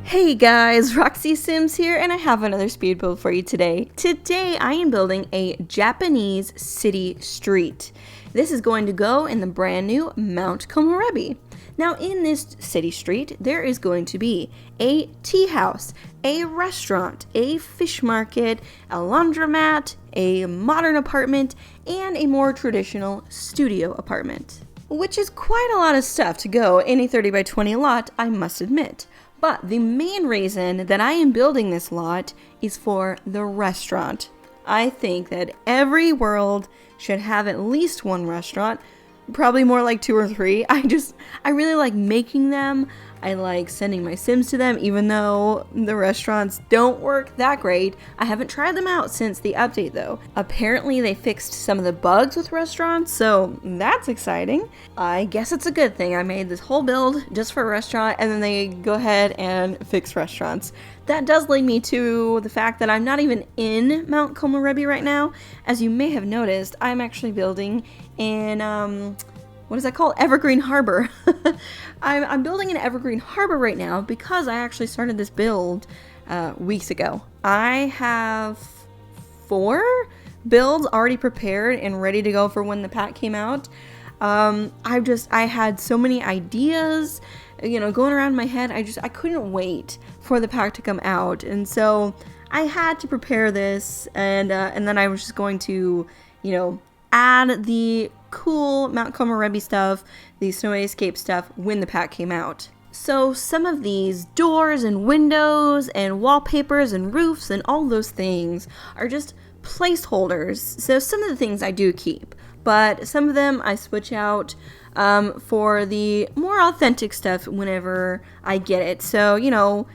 Hey guys, Roxy Sims here, and I have another speed build for you today. Today I am building a Japanese city street. This is going to go in the brand new Mount Komorebi. Now in this city street, there is going to be a tea house, a restaurant, a fish market, a laundromat, a modern apartment, and a more traditional studio apartment. Which is quite a lot of stuff to go in a 30 by 20 lot, I must admit. But the main reason that I am building this lot is for the restaurant. I think that every world should have at least one restaurant, probably more like 2 or 3. I really like making them. I like sending my Sims to them, even though the restaurants don't work that great. I haven't tried them out since the update though. Apparently they fixed some of the bugs with restaurants, so that's exciting. I guess it's a good thing I made this whole build just for a restaurant, and then they go ahead and fix restaurants. That does lead me to the fact that I'm not even in Mount Komorebi right now. As you may have noticed, I'm actually building in, what is that called? Evergreen Harbor. I'm building an Evergreen Harbor right now because I actually started this build weeks ago. I have 4 builds already prepared and ready to go for when the pack came out. I had so many ideas, going around my head. I couldn't wait for the pack to come out, and so I had to prepare this, and then I was just going to, add the cool Mount Komorebi stuff, the Snowy Escape stuff when the pack came out. So some of these doors and windows and wallpapers and roofs and all those things are just placeholders. So some of the things I do keep, but some of them I switch out for the more authentic stuff whenever I get it. So, in a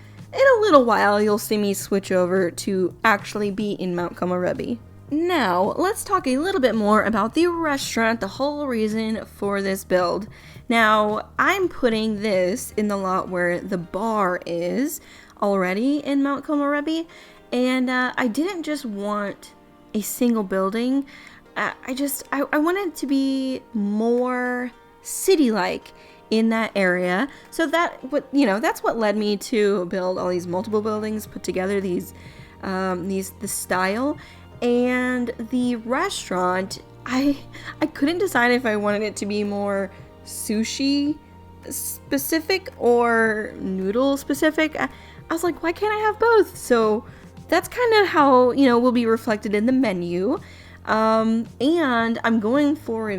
little while you'll see me switch over to actually be in Mount Komorebi. Now, let's talk a little bit more about the restaurant, the whole reason for this build. Now, I'm putting this in the lot where the bar is already in Mount Komorebi, and I didn't just want a single building. I wanted it to be more city-like in that area. So that's what led me to build all these multiple buildings, put together this style. And the restaurant, I couldn't decide if I wanted it to be more sushi specific or noodle specific. I was like, why can't I have both? So that's kind of how, will be reflected in the menu. And I'm going for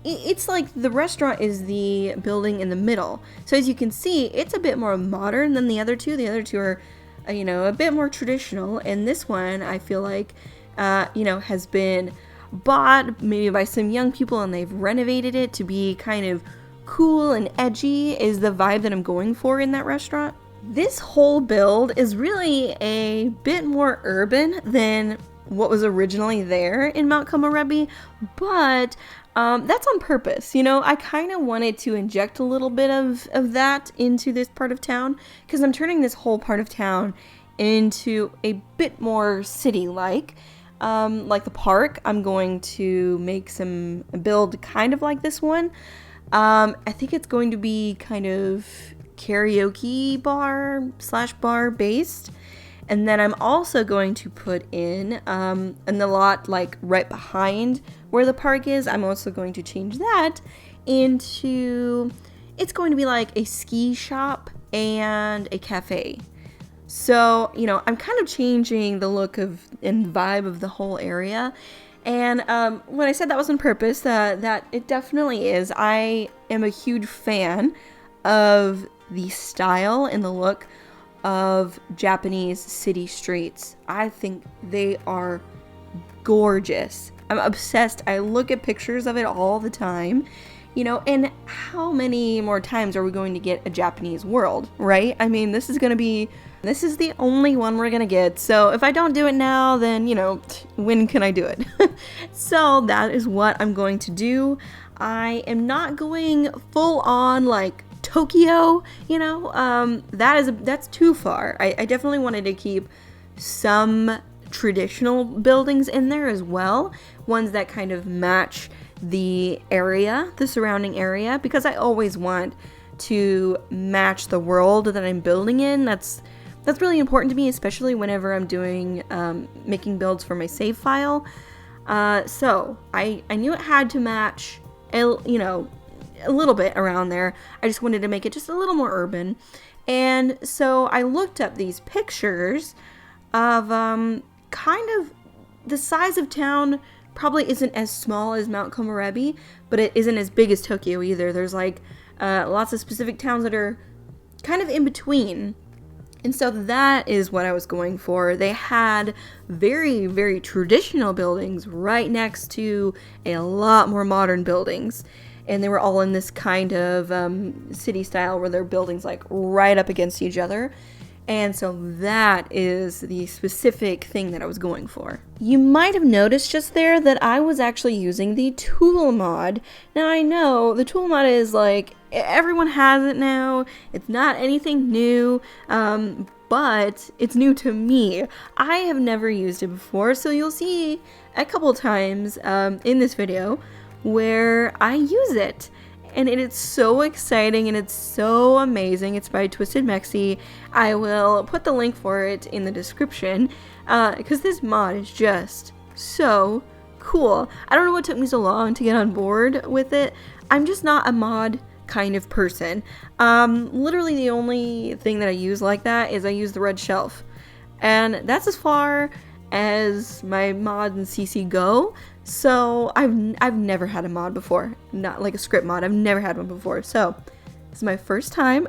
it's like the restaurant is the building in the middle. So as you can see, it's a bit more modern than the other two. The other two are a bit more traditional, and this one I feel like has been bought maybe by some young people, and they've renovated it to be kind of cool and edgy is the vibe that I'm going for in that restaurant. This whole build is really a bit more urban than what was originally there in Mount Komorebi, but that's on purpose. I kind of wanted to inject a little bit of that into this part of town, because I'm turning this whole part of town into a bit more city-like. Like the park, I'm going to make a build kind of like this one. I think it's going to be kind of karaoke bar/bar based. And then I'm also going to put in the lot like right behind where the park is. I'm also going to change that into, it's going to be like a ski shop and a cafe. So, I'm kind of changing the look and vibe of the whole area. And when I said that was on purpose, that it definitely is. I am a huge fan of the style and the look of Japanese city streets. I think they are gorgeous. I'm obsessed. I look at pictures of it all the time, and how many more times are we going to get a Japanese world, right? I mean, this is the only one we're gonna get. So if I don't do it now, then, when can I do it? So that is what I'm going to do. I am not going full on like Tokyo, that's too far. I definitely wanted to keep some traditional buildings in there as well, ones that kind of match the surrounding area, because I always want to match the world that I'm building in. That's really important to me, especially whenever I'm doing making builds for my save file. So I knew it had to match, a little bit around there. I just wanted to make it just a little more urban. And so I looked up these pictures of kind of the size of town. Probably isn't as small as Mount Komorebi, but it isn't as big as Tokyo either. There's like lots of specific towns that are kind of in between. And so that is what I was going for. They had very, very traditional buildings right next to a lot more modern buildings. And they were all in this kind of city style where their buildings like right up against each other. And so that is the specific thing that I was going for. You might have noticed just there that I was actually using the tool mod. Now I know the tool mod is like, everyone has it now. It's not anything new, but it's new to me. I have never used it before, so you'll see a couple times in this video where I use it. And it is so exciting and it's so amazing. It's by Twisted Mexi. I will put the link for it in the description because this mod is just so cool. I don't know what took me so long to get on board with it. I'm just not a mod kind of person. Literally the only thing that I use like that is I use the red shelf. And that's as far as my mod and CC go. So I've never had a mod before, not like a script mod. I've never had one before. So this is my first time.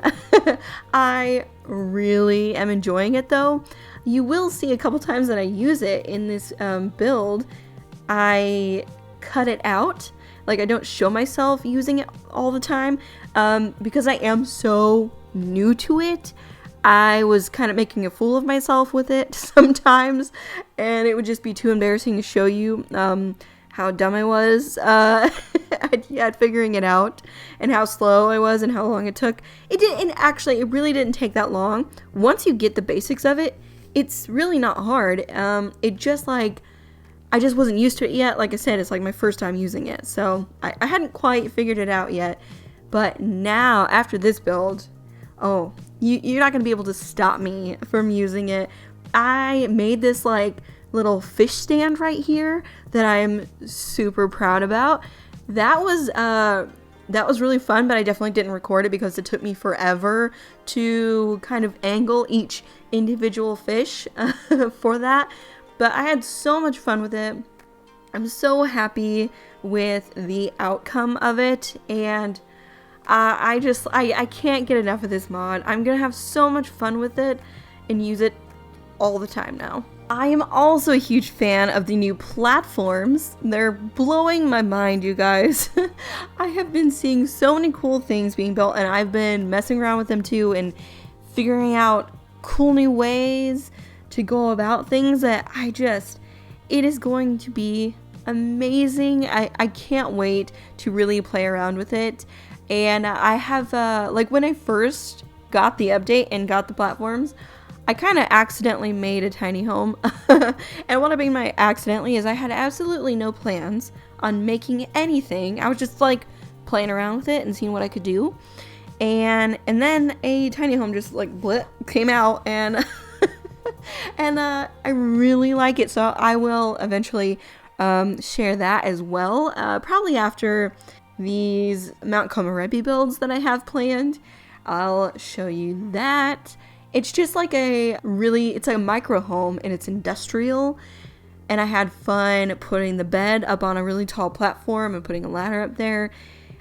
I really am enjoying it though. You will see a couple times that I use it in this build. I cut it out. Like I don't show myself using it all the time because I am so new to it. I was kind of making a fool of myself with it sometimes, and it would just be too embarrassing to show you how dumb I was at figuring it out, and how slow I was, and how long it took. It really didn't take that long. Once you get the basics of it, it's really not hard. It just like, I just wasn't used to it yet. Like I said, it's like my first time using it, so I hadn't quite figured it out yet. But now, after this build, oh, you're not going to be able to stop me from using it. I made this like little fish stand right here that I'm super proud about. That was really fun, but I definitely didn't record it because it took me forever to kind of angle each individual fish for that. But I had so much fun with it. I'm so happy with the outcome of it, and I can't get enough of this mod. I'm gonna have so much fun with it and use it all the time now. I am also a huge fan of the new platforms. They're blowing my mind, you guys. I have been seeing so many cool things being built, and I've been messing around with them too and figuring out cool new ways to go about things that it is going to be amazing. I can't wait to really play around with it. And I have, like when I first got the update and got the platforms, I kind of accidentally made a tiny home. And what I mean by accidentally is I had absolutely no plans on making anything. I was just like playing around with it and seeing what I could do. And then a tiny home just like blip came out, and and I really like it. So I will eventually share that as well. Probably after these Mount Komorebi builds that I have planned, I'll show you that. It's just like it's a micro home, and it's industrial, and I had fun putting the bed up on a really tall platform and putting a ladder up there.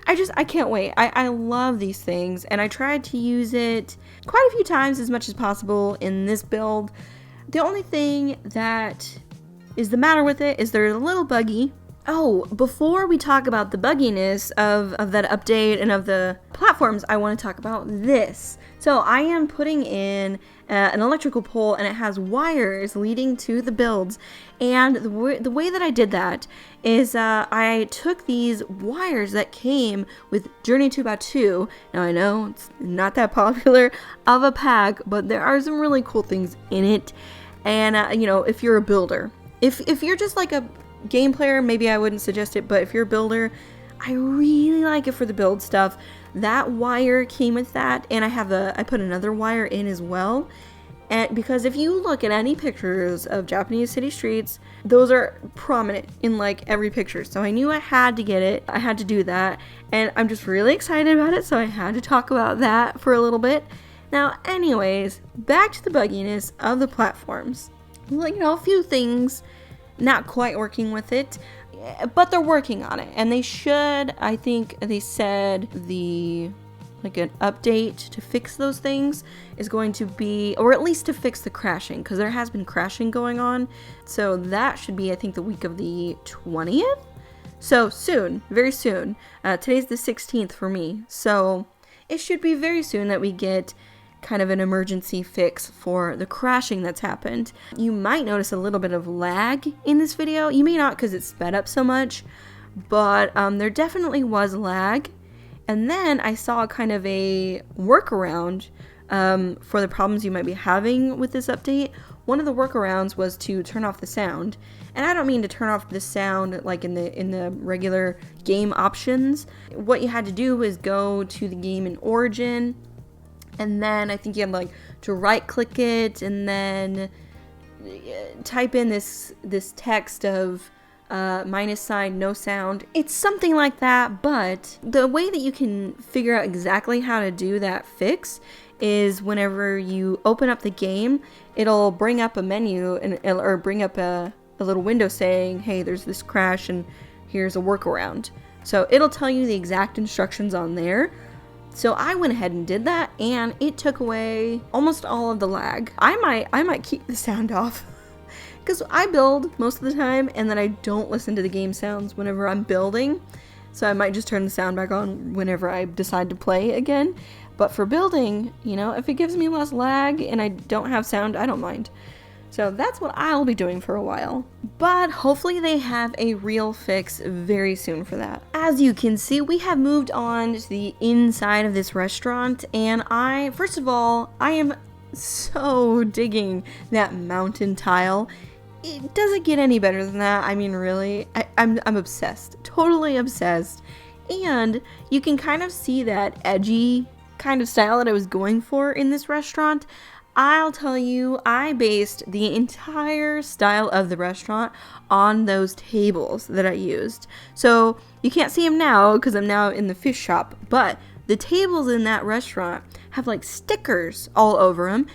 I can't wait. I love these things, and I tried to use it quite a few times, as much as possible in this build. The only thing that is the matter with it is they're a little buggy. Oh, before we talk about the bugginess of that update and of the platforms, I want to talk about this. So I am putting in an electrical pole, and it has wires leading to the builds. And the way that I did that is I took these wires that came with Journey 2x2. Now I know it's not that popular of a pack, but there are some really cool things in it. And if you're a builder, if you're just like a game player, maybe I wouldn't suggest it, but if you're a builder, I really like it for the build stuff. that wire came with that, and I put another wire in as well. And because if you look at any pictures of Japanese city streets, those are prominent in like every picture. So I knew I had to get it. I had to do that. And I'm just really excited about it. So I had to talk about that for a little bit. Now, anyways, back to the bugginess of the platforms. Well, a few things not quite working with it, but they're working on it. And they should, I think they said an update to fix those things is going to be, or at least to fix the crashing, because there has been crashing going on. So that should be, I think, the week of the 20th. So soon, very soon. Today's the 16th for me. So it should be very soon that we get kind of an emergency fix for the crashing that's happened. You might notice a little bit of lag in this video. You may not, because it's sped up so much, but there definitely was lag. And then I saw kind of a workaround for the problems you might be having with this update. One of the workarounds was to turn off the sound. And I don't mean to turn off the sound like in the regular game options. What you had to do was go to the game in Origin, and then I think you had to right click it and then type in this text of -sign, no sound. It's something like that, but the way that you can figure out exactly how to do that fix is whenever you open up the game, it'll bring up a menu or bring up a little window saying, hey, there's this crash and here's a workaround. So it'll tell you the exact instructions on there. So I went ahead and did that, and it took away almost all of the lag. I might keep the sound off. Because I build most of the time, and then I don't listen to the game sounds whenever I'm building. So I might just turn the sound back on whenever I decide to play again. But for building, if it gives me less lag and I don't have sound, I don't mind. So that's what I'll be doing for a while. But hopefully they have a real fix very soon for that. As you can see, we have moved on to the inside of this restaurant. And first of all, I am so digging that mountain tile. It doesn't get any better than that. I mean, really, I'm obsessed, totally obsessed. And you can kind of see that edgy kind of style that I was going for in this restaurant. I'll tell you, I based the entire style of the restaurant on those tables that I used. So you can't see them now because I'm now in the fish shop, but the tables in that restaurant have stickers all over them.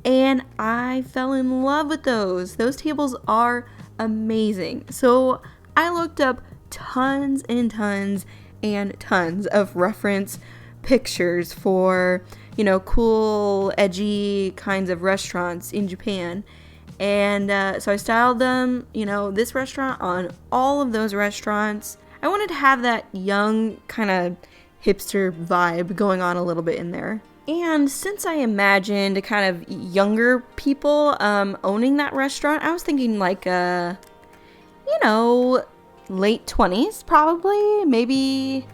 And I fell in love with those. Those tables are amazing. So I looked up tons and tons and tons of reference pictures for, cool, edgy kinds of restaurants in Japan. And so I styled them, this restaurant on all of those restaurants. I wanted to have that young kind of hipster vibe going on a little bit in there. And since I imagined kind of younger people owning that restaurant, I was thinking late 20s probably, maybe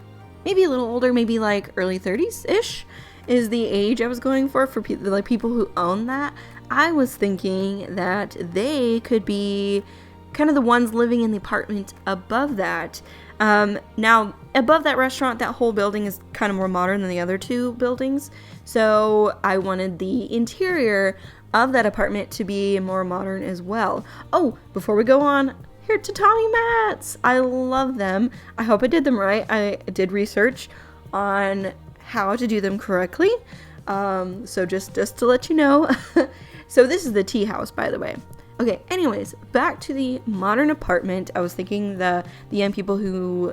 a little older, maybe early 30s-ish is the age I was going for people who own that. I was thinking that they could be kind of the ones living in the apartment above that. Now, above that restaurant, that whole building is kind of more modern than the other two buildings. So I wanted the interior of that apartment to be more modern as well. Oh, before we go on, here, tatami mats. I love them. I hope I did them right. I did research on how to do them correctly. So just to let you know. So this is the Teahouse, by the way. Okay, anyways, back to the modern apartment. I was thinking the young people who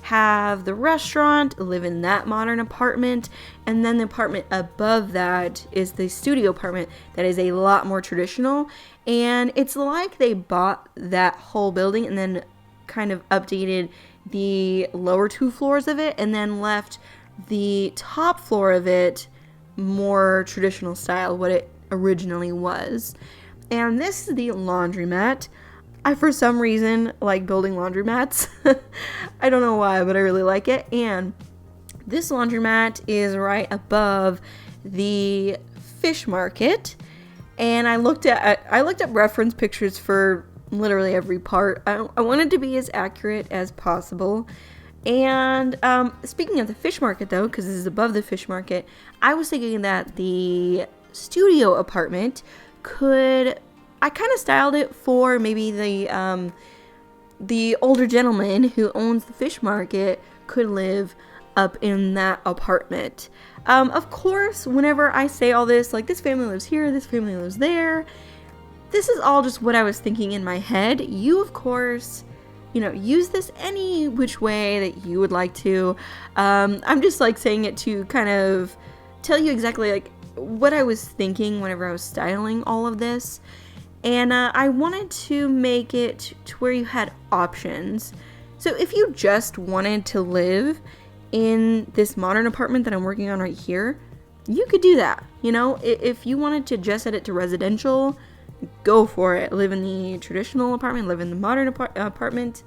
have the restaurant live in that modern apartment, and then the apartment above that is the studio apartment that is a lot more traditional. And it's like they bought that whole building and then kind of updated the lower two floors of it and then left the top floor of it more traditional style, what it originally was. And this is the laundromat. I, for some reason, like building laundromats. I don't know why, but I really like it. And this laundromat is right above the fish market. And I looked up reference pictures for literally every part. I wanted to be as accurate as possible. And speaking of the fish market, though, because this is above the fish market, I was thinking that the studio apartment I kind of styled it for maybe the older gentleman who owns the fish market could live up in that apartment. Of course, whenever I say all this, like this family lives here, this family lives there, this is all just what I was thinking in my head. You, of course, use this any which way that you would like to. I'm just like saying it to kind of tell you exactly like what I was thinking whenever I was styling all of this. And I wanted to make it to where you had options. So if you just wanted to live in this modern apartment that I'm working on right here, you could do that. If you wanted to just set it to residential, go for it. Live in the traditional apartment, live in the modern apartment.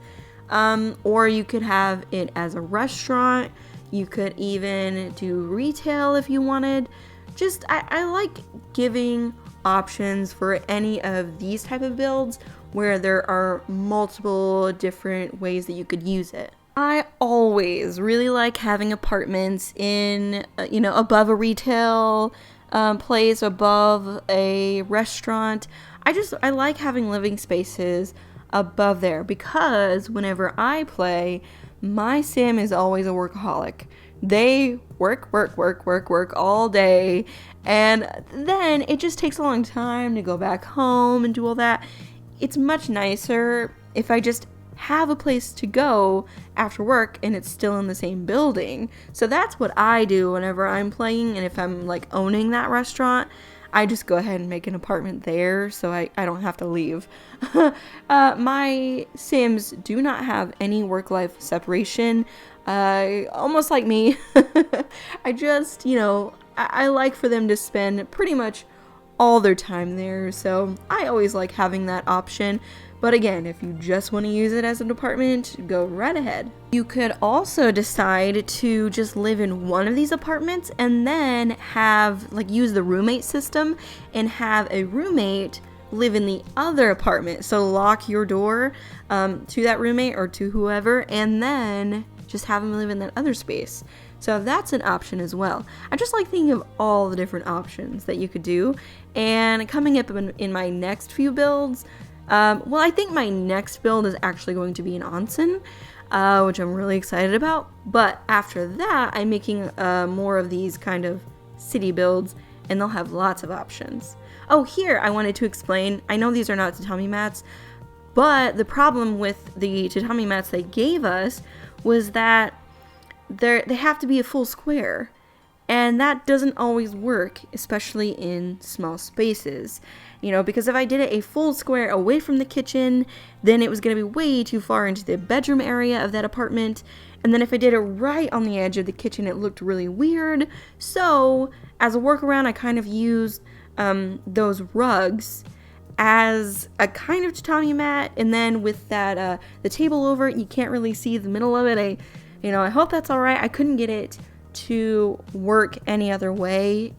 Or you could have it as a restaurant. You could even do retail if you wanted. Just, I like giving options for any of these type of builds where there are multiple different ways that you could use it. I always really like having apartments in, above a retail place, above a restaurant. I like having living spaces above there because whenever I play, my sim is always a workaholic. They work all day, and then it just takes a long time to go back home and do all that. It's much nicer if I just have a place to go after work and it's still in the same building. So that's what I do whenever I'm playing, and if I'm like owning that restaurant, I just go ahead and make an apartment there so I don't have to leave. My Sims do not have any work-life separation, almost like me. I just, I like for them to spend pretty much all their time there, so I always like having that option. But again, if you just want to use it as an apartment, go right ahead. You could also decide to just live in one of these apartments and then use the roommate system and have a roommate live in the other apartment. So lock your door to that roommate or to whoever, and then just have them live in that other space. So that's an option as well. I just like thinking of all the different options that you could do. And coming up in my next few builds, I think my next build is actually going to be an onsen, which I'm really excited about. But after that, I'm making more of these kind of city builds, and they'll have lots of options. Oh, here, I wanted to explain, I know these are not tatami mats, but the problem with the tatami mats they gave us was that they have to be a full square. And that doesn't always work, especially in small spaces. Because if I did it a full square away from the kitchen, then it was going to be way too far into the bedroom area of that apartment. And then if I did it right on the edge of the kitchen, it looked really weird. So as a workaround, I kind of used those rugs as a kind of tatami mat. And then with that, the table over it, you can't really see the middle of it. I hope that's all right. I couldn't get it to work any other way,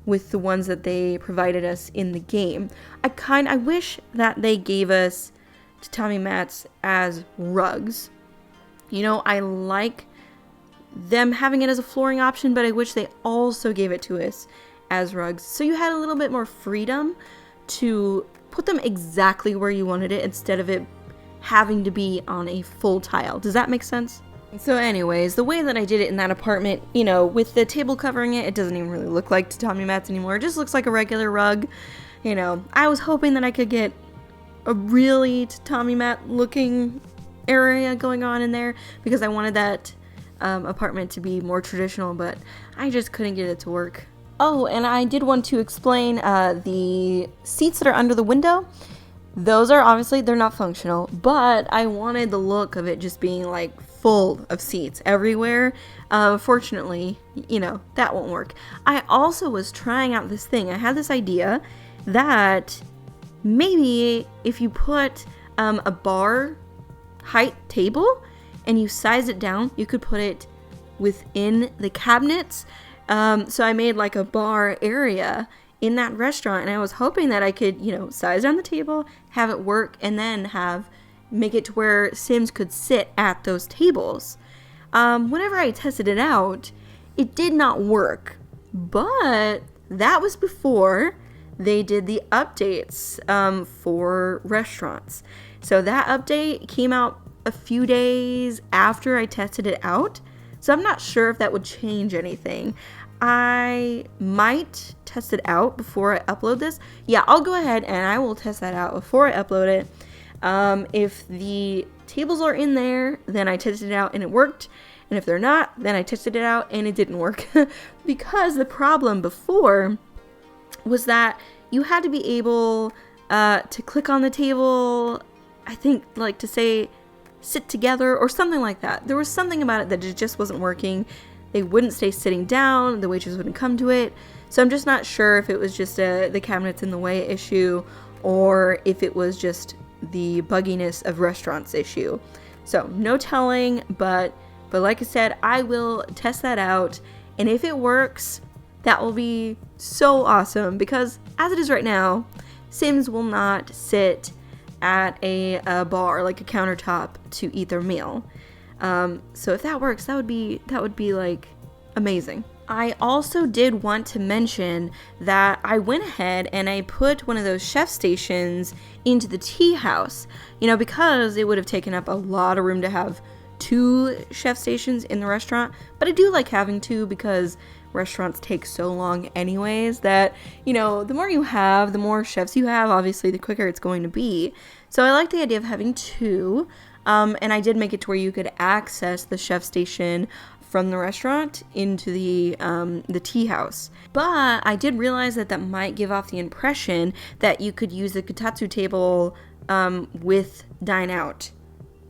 with the ones that they provided us in the game. I wish that they gave us tatami mats as rugs. I like them having it as a flooring option, but I wish they also gave it to us as rugs. So you had a little bit more freedom to put them exactly where you wanted it instead of it having to be on a full tile. Does that make sense? So anyways, the way that I did it in that apartment, with the table covering it, it doesn't even really look like tatami mats anymore. It just looks like a regular rug. I was hoping that I could get a really tatami mat looking area going on in there because I wanted that apartment to be more traditional, but I just couldn't get it to work. Oh, and I did want to explain the seats that are under the window. Those are obviously, they're not functional, but I wanted the look of it just being like full of seats everywhere. Fortunately, that won't work. I also was trying out this thing. I had this idea that maybe if you put a bar height table and you size it down, you could put it within the cabinets. So I made like a bar area in that restaurant, and I was hoping that I could, size down the table, have it work, and then have make it to where Sims could sit at those tables. Whenever I tested it out, it did not work, but that was before they did the updates for restaurants. So that update came out a few days after I tested it out, so I'm not sure if that would change anything. I might test it out before I upload this. Yeah, I'll go ahead and I will test that out before I upload it. If the tables are in there, then I tested it out and it worked. And if they're not, then I tested it out and it didn't work. Because the problem before was that you had to be able to click on the table, I think like to say sit together or something like that. There was something about it that it just wasn't working. They wouldn't stay sitting down, the waitress wouldn't come to it. So I'm just not sure if it was just the cabinets in the way issue or if it was just the bugginess of restaurants issue. So no telling, but like I said, I will test that out, and if it works, that will be so awesome, because as it is right now, Sims will not sit at a bar, like a countertop, to eat their meal. So if that works, that would be like amazing. I also did want to mention that I went ahead and I put one of those chef stations into the Teahouse, because it would have taken up a lot of room to have 2 chef stations in the restaurant, but I do like having 2 because restaurants take so long anyways that, the more you have, the more chefs you have, obviously the quicker it's going to be. So I like the idea of having 2, and I did make it to where you could access the chef station from the restaurant into the Teahouse. But I did realize that might give off the impression that you could use the kotatsu table with Dine Out.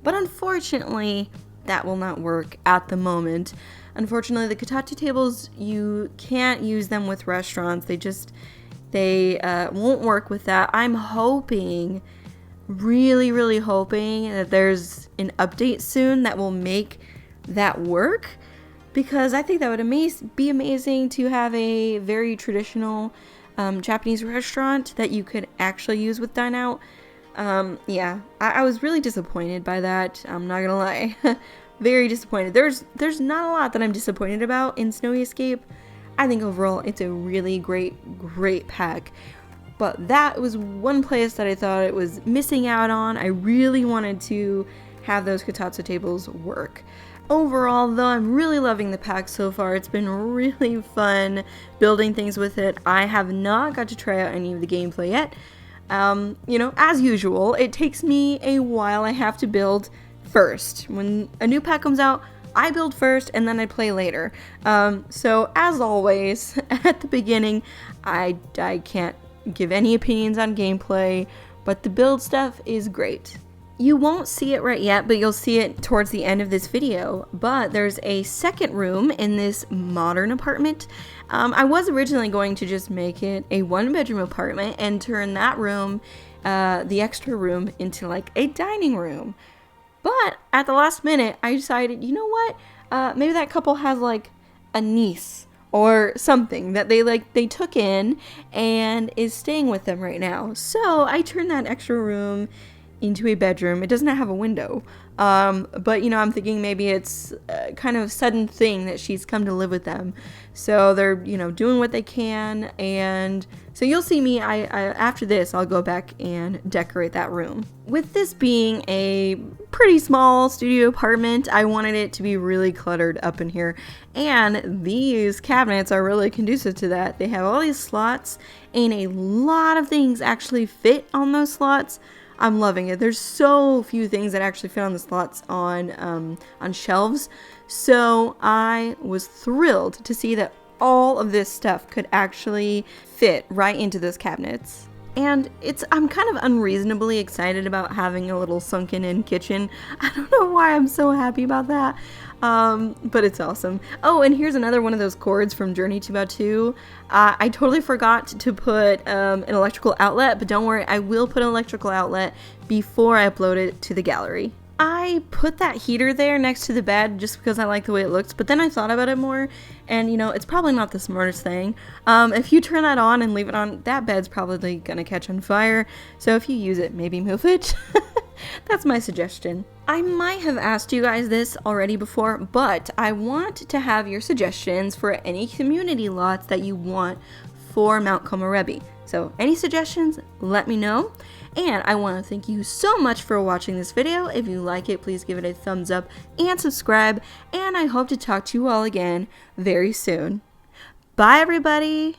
But unfortunately, that will not work at the moment. Unfortunately, the kotatsu tables, you can't use them with restaurants. They won't work with that. I'm hoping, really, really hoping that there's an update soon that will make that work, because I think that would be amazing to have a very traditional Japanese restaurant that you could actually use with Dine Out. Yeah, I was really disappointed by that. I'm not gonna lie. Very disappointed. There's not a lot that I'm disappointed about in Snowy Escape. I think overall it's a really great pack. But that was one place that I thought it was missing out on. I really wanted to have those kotatsu tables work. Overall, though, I'm really loving the pack so far. It's been really fun building things with it. I have not got to try out any of the gameplay yet. As usual, it takes me a while. I have to build first. When a new pack comes out, I build first and then I play later. So as always, at the beginning, I can't give any opinions on gameplay, but the build stuff is great. You won't see it right yet, but you'll see it towards the end of this video. But there's a second room in this modern apartment. I was originally going to just make it a 1-bedroom apartment and turn that room, the extra room, into like a dining room. But at the last minute, I decided, you know what? Maybe that couple has like a niece or something that they took in and is staying with them right now. So I turned that extra room into a bedroom. It doesn't have a window, but I'm thinking maybe it's kind of a sudden thing that she's come to live with them, so they're doing what they can. And so you'll see me, I after this I'll go back and decorate that room. With this being a pretty small studio apartment, I wanted it to be really cluttered up in here, and these cabinets are really conducive to that. They have all these slots and a lot of things actually fit on those slots. I'm loving it. There's so few things that actually fit on the slots on shelves. So I was thrilled to see that all of this stuff could actually fit right into those cabinets. And I'm kind of unreasonably excited about having a little sunken in kitchen. I don't know why I'm so happy about that. But it's awesome. Oh, and here's another one of those cords from Journey to Batuu. I totally forgot to put an electrical outlet, but don't worry, I will put an electrical outlet before I upload it to the gallery. I put that heater there next to the bed just because I like the way it looks, but then I thought about it more, and it's probably not the smartest thing. If you turn that on and leave it on, that bed's probably gonna catch on fire, so if you use it, maybe move it. That's my suggestion. I might have asked you guys this already before, but I want to have your suggestions for any community lots that you want for Mount Komorebi. So any suggestions, let me know. And I want to thank you so much for watching this video. If you like it, please give it a thumbs up and subscribe. And I hope to talk to you all again very soon. Bye, everybody.